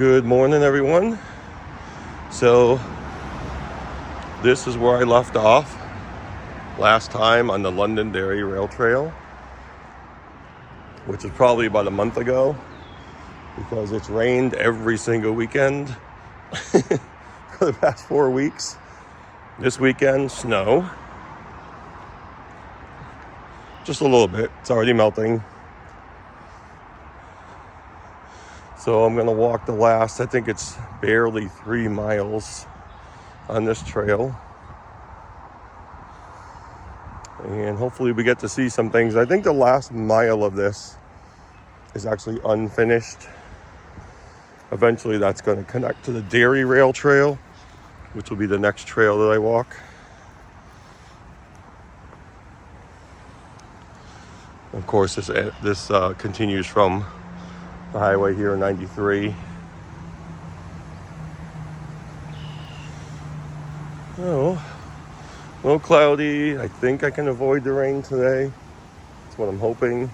Good morning, everyone. So this is where I left off last time on the Londonderry rail trail, which is probably about a month ago because it's rained every single weekend for the past 4 weeks. This weekend, snow. Just a little bit. It's already melting. So I'm going to walk the last, I think it's barely 3 miles on this trail. And hopefully we get to see some things. I think the last mile of this is actually unfinished. Eventually that's going to connect to the Derry rail trail, which will be the next trail that I walk. Of course, this continues from the highway here, 93. Oh, a little cloudy. I think I can avoid the rain today. That's what I'm hoping.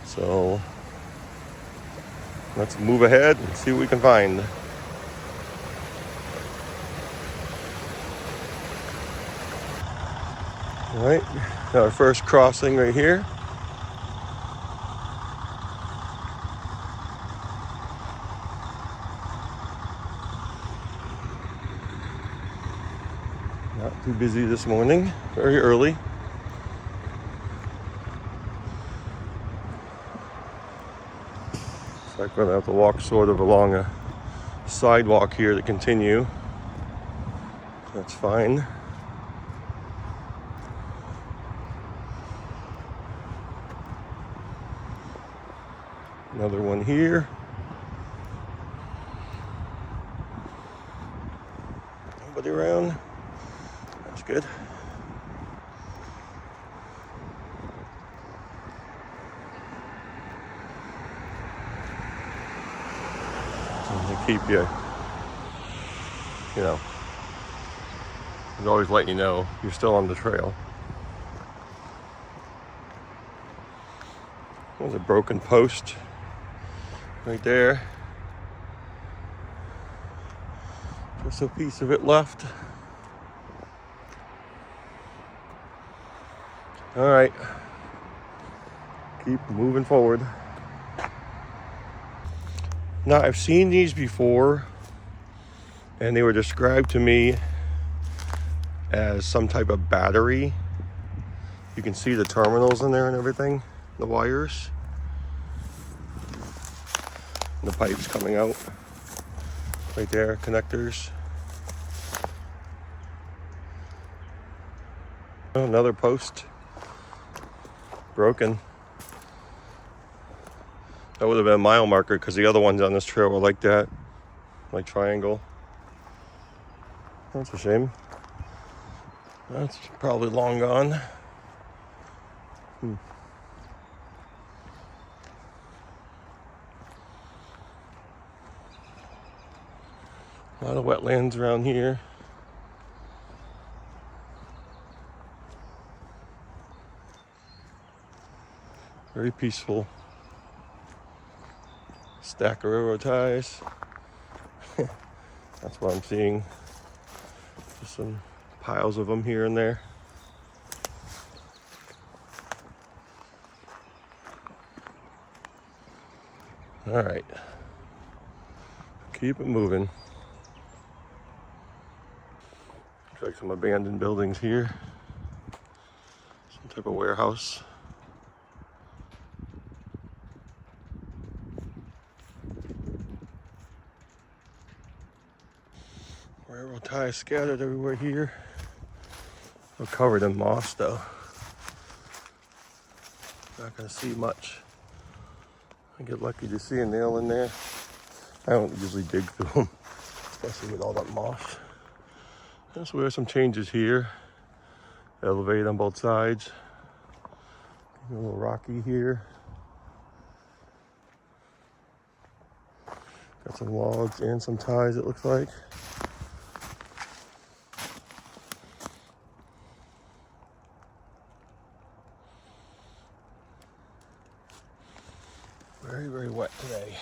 So let's move ahead and see what we can find. All right, our first crossing right here. Not too busy this morning, very early. So I'm going to have to walk sort of along a sidewalk here to continue. That's fine. Another one here. Nobody around. That's good. To keep you know, it's always letting you know you're still on the trail. There's a broken post right there. Just a piece of it left. All right, keep moving forward. Now, I've seen these before, and they were described to me as some type of battery. You can see the terminals in there and everything, the wires, and the pipes coming out right there, connectors. Oh, another post broken. That would have been a mile marker because the other ones on this trail were like that, like triangle. That's a shame. That's probably long gone. A lot of wetlands around here. Very peaceful. Stack of railroad ties. That's what I'm seeing. Just some piles of them here and there. All right. Keep it moving. Looks like some abandoned buildings here. Some type of warehouse. Railroad ties scattered everywhere here. They're covered in moss though. Not gonna see much. I get lucky to see a nail in there. I don't usually dig through them, especially with all that moss. So we have some changes here. Elevated on both sides. A little rocky here. Got some logs and some ties, it looks like. Very, very wet today.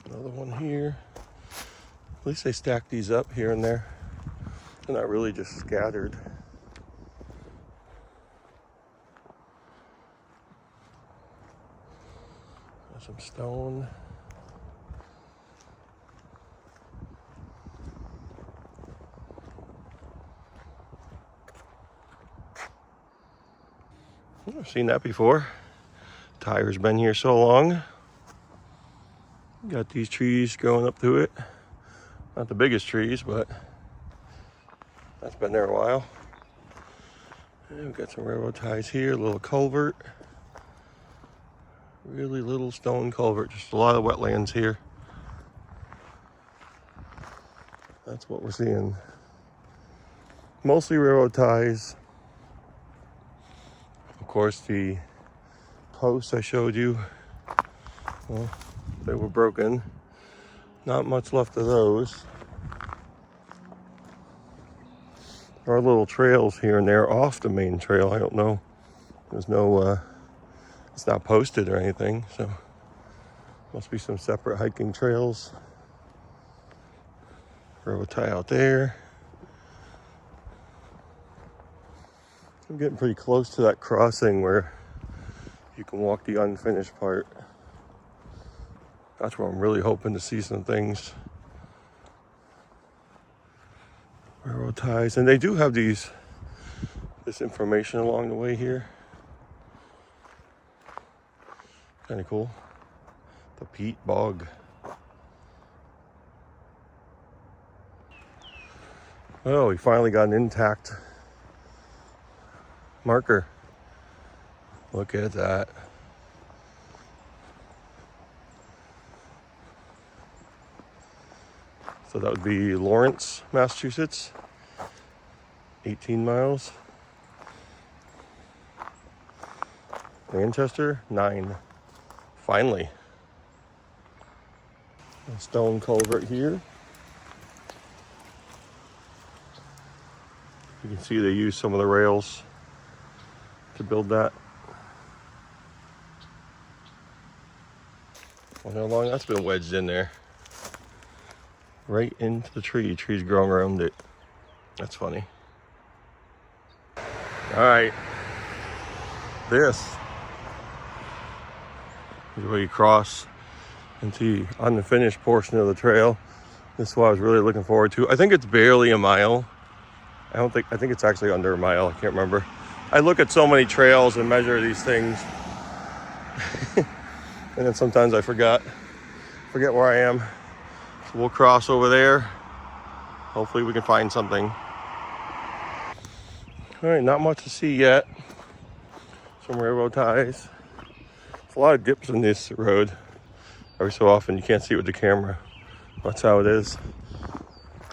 Another one here. At least they stack these up here and there. They're not really just scattered. There's some stone. I've seen that before. Tire's been here so long. Got these trees growing up through it. Not the biggest trees, but that's been there a while. And we've got some railroad ties here, a little culvert. Really little stone culvert, just a lot of wetlands here. That's what we're seeing. Mostly railroad ties. Of course, the posts I showed you, well, they were broken. Not much left of those. There are little trails here and there off the main trail. I don't know. There's no, it's not posted or anything, so must be some separate hiking trails. Railroad tie out there. I'm getting pretty close to that crossing where you can walk the unfinished part. That's where I'm really hoping to see some things. Railroad ties. And they do have this information along the way here. Kind of cool. The peat bog. Oh, we finally got an intact marker. Look at that. So that would be Lawrence, Massachusetts. 18 miles. Manchester, 9. Finally. A stone culvert here. You can see they use some of the rails to build that. Wonder how long that's been wedged in there. Right into the tree. Trees growing around it. That's funny. All right. This is where you cross into the unfinished portion of the trail. This is what I was really looking forward to. I think it's barely a mile. I think it's actually under a mile. I can't remember. I look at so many trails and measure these things. And then sometimes I forget where I am. So we'll cross over there. Hopefully we can find something. All right, not much to see yet. Some railroad ties. There's a lot of dips in this road. Every so often you can't see it with the camera. That's how it is.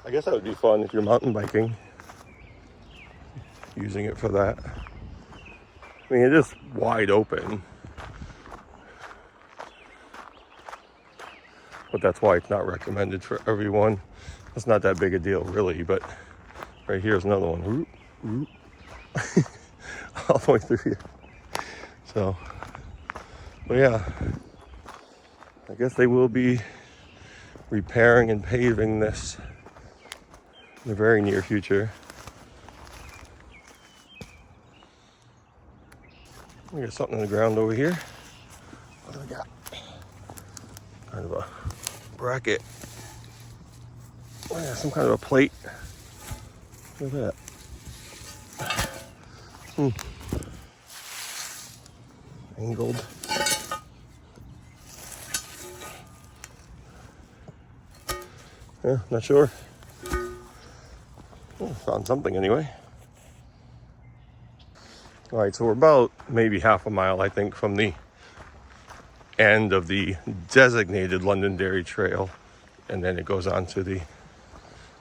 I guess that would be fun if you're mountain biking. Using it for that. I mean, it is wide open. But that's why it's not recommended for everyone. It's not that big a deal, really, but right here's another one. Whoop, whoop. All the way through here. So, but yeah, I guess they will be repairing and paving this in the very near future. We got something in the ground over here. What do we got? Kind of a bracket. Oh yeah, some kind of a plate. Look at that. Angled. Yeah, not sure. Oh, found something anyway. All right, so we're about maybe half a mile, I think, from the end of the designated Londonderry trail. And then it goes on to the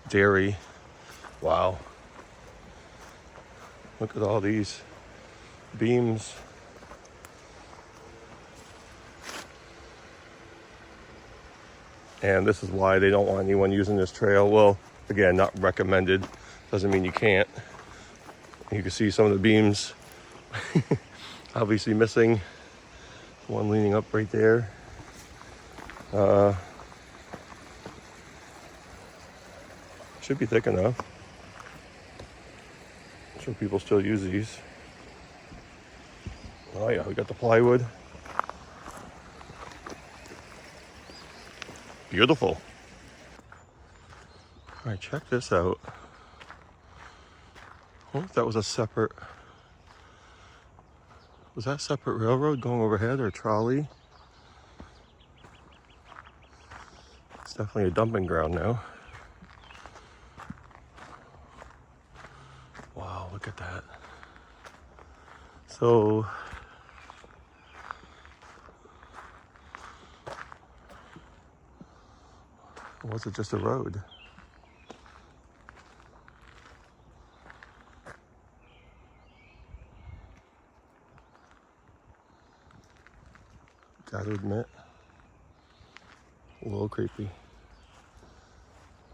dairy. Wow. Look at all these beams. And this is why they don't want anyone using this trail. Well, again, not recommended. Doesn't mean you can't. You can see some of the beams obviously missing. One leaning up right there. Should be thick enough. I'm sure people still use these. Oh yeah, we got the plywood. Beautiful. All right, check this out. I wonder if that was a separate, was that a separate railroad going overhead or a trolley? It's definitely a dumping ground now. Wow, look at that. So, or was it just a road? Gotta admit, a little creepy.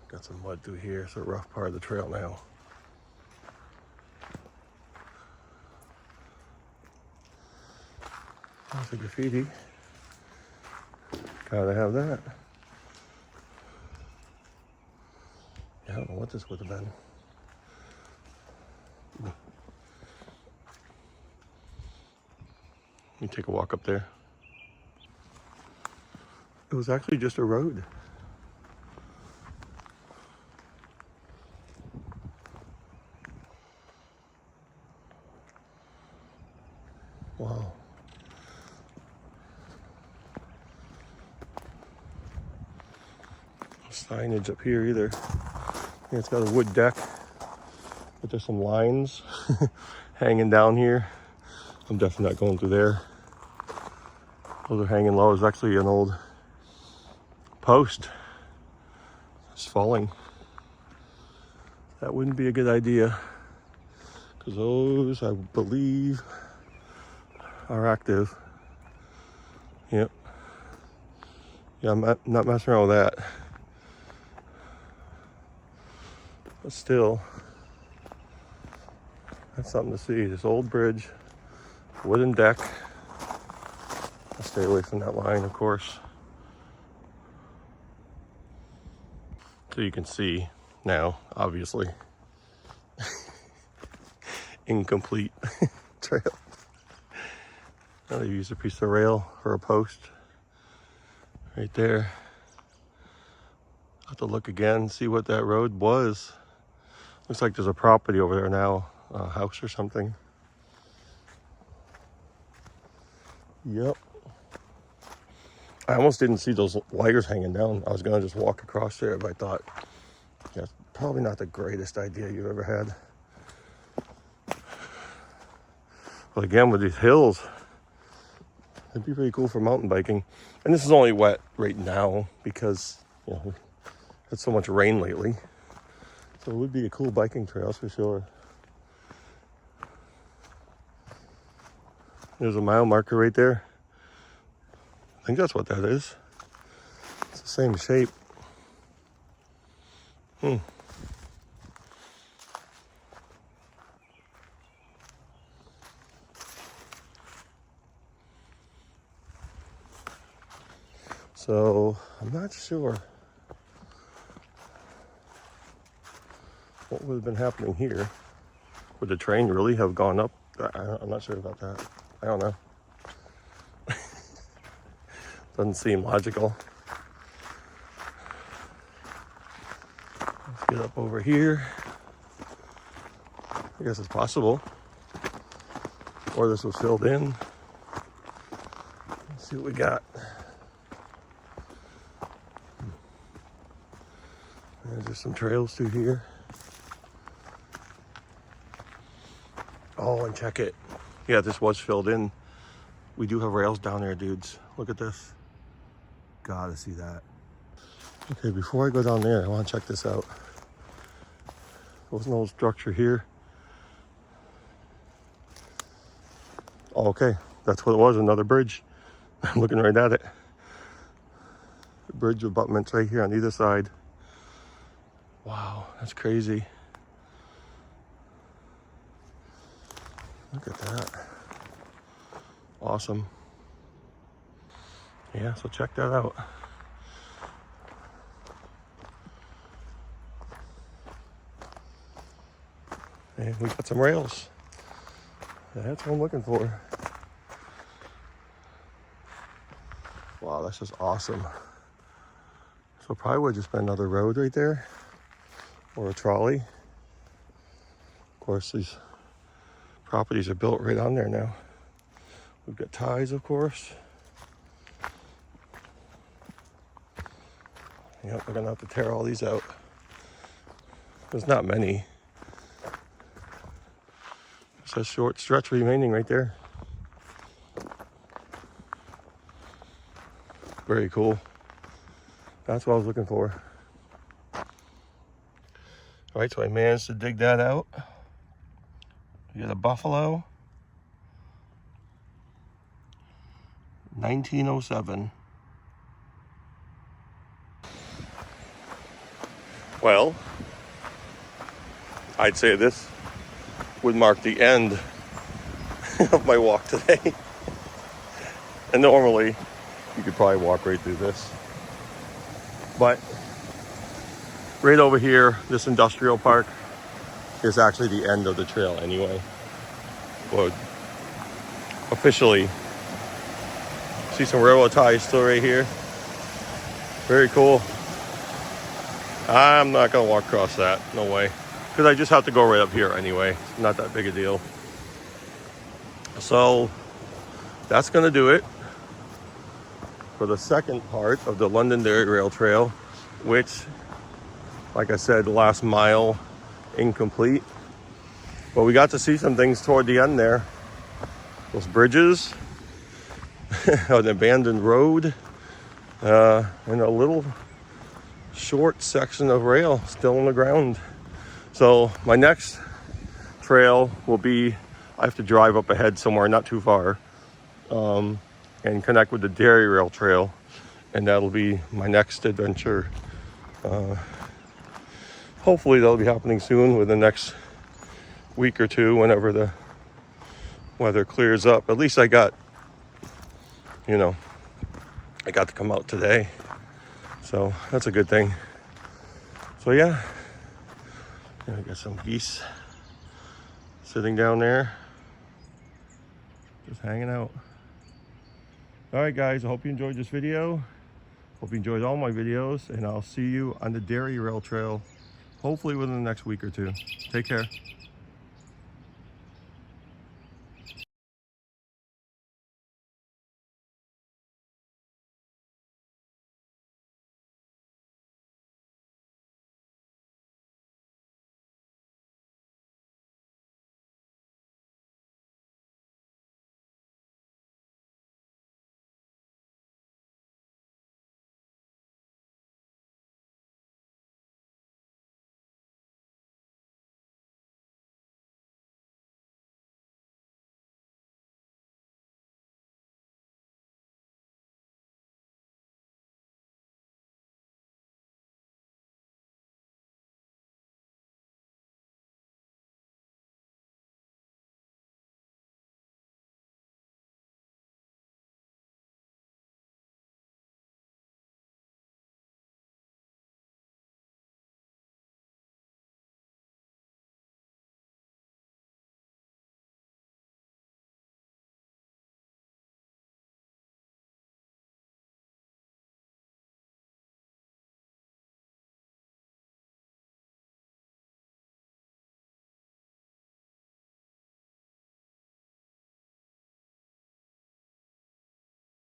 Got some mud through here. It's a rough part of the trail now. There's the graffiti. Gotta have that. Yeah, I don't know what this would have been. Let me take a walk up there. It was actually just a road. Wow. No signage up here either. Yeah, it's got a wood deck, but there's some lines hanging down here. I'm definitely not going through there. Those are hanging low. It's actually an old post. It's falling. That wouldn't be a good idea, because those, I believe, are active. Yep. Yeah, I'm not messing around with that. But still, that's something to see. This old bridge, wooden deck. I'll stay away from that line, of course. So you can see now, obviously, incomplete trail. Now they used a piece of rail for a post right there. I'll have to look again, see what that road was. Looks like there's a property over there now, a house or something. Yep. I almost didn't see those wires hanging down. I was gonna just walk across there, but I thought, yeah, it's probably not the greatest idea you've ever had. But again, with these hills, it'd be pretty cool for mountain biking. And this is only wet right now because, you know, we had so much rain lately. So it would be a cool biking trail for sure. There's a mile marker right there. I think that's what that is. It's the same shape. So I'm not sure what would have been happening here. Would the train really have gone up? I'm not sure about that. I don't know. Doesn't seem logical. Let's get up over here. I guess it's possible. Or this was filled in. Let's see what we got. There's some trails through here. Oh, and check it. Yeah, this was filled in. We do have rails down there, dudes. Look at this. Gotta see that. Okay, before I go down there, I want to check this out. There was no structure here. Oh, okay, that's what it was, another bridge. I'm looking right at it. The bridge abutments right here on either side. Wow, that's crazy. Look at that. Awesome. Yeah, so check that out. And we got some rails. That's what I'm looking for. Wow, that's just awesome. So probably would just been another road right there, or a trolley. Of course, these properties are built right on there now. We've got ties, of course. Yep, we're gonna have to tear all these out. There's not many. It's a short stretch remaining right there. Very cool. That's what I was looking for. All right, so I managed to dig that out. We got a Buffalo. 1907. Well, I'd say this would mark the end of my walk today. And normally, you could probably walk right through this. But right over here, this industrial park is actually the end of the trail anyway. Well, officially, see some railroad ties still right here. Very cool. I'm not gonna walk across that, no way. Because I just have to go right up here anyway. Not that big a deal. So that's gonna do it for the second part of the Londonderry Rail Trail, which, like I said, the last mile incomplete. But we got to see some things toward the end there. Those bridges, an abandoned road, and a little short section of rail still on the ground. So my next trail will be, I have to drive up ahead somewhere not too far and connect with the Dairy Rail Trail, and that'll be my next adventure. Hopefully that'll be happening soon, within the next week or two, whenever the weather clears up. At least I got to come out today, so that's a good thing. So yeah, I got some geese sitting down there, just hanging out. All right, guys, I hope you enjoyed this video. Hope you enjoyed all my videos, and I'll see you on the Dairy Rail Trail, hopefully within the next week or two. Take care.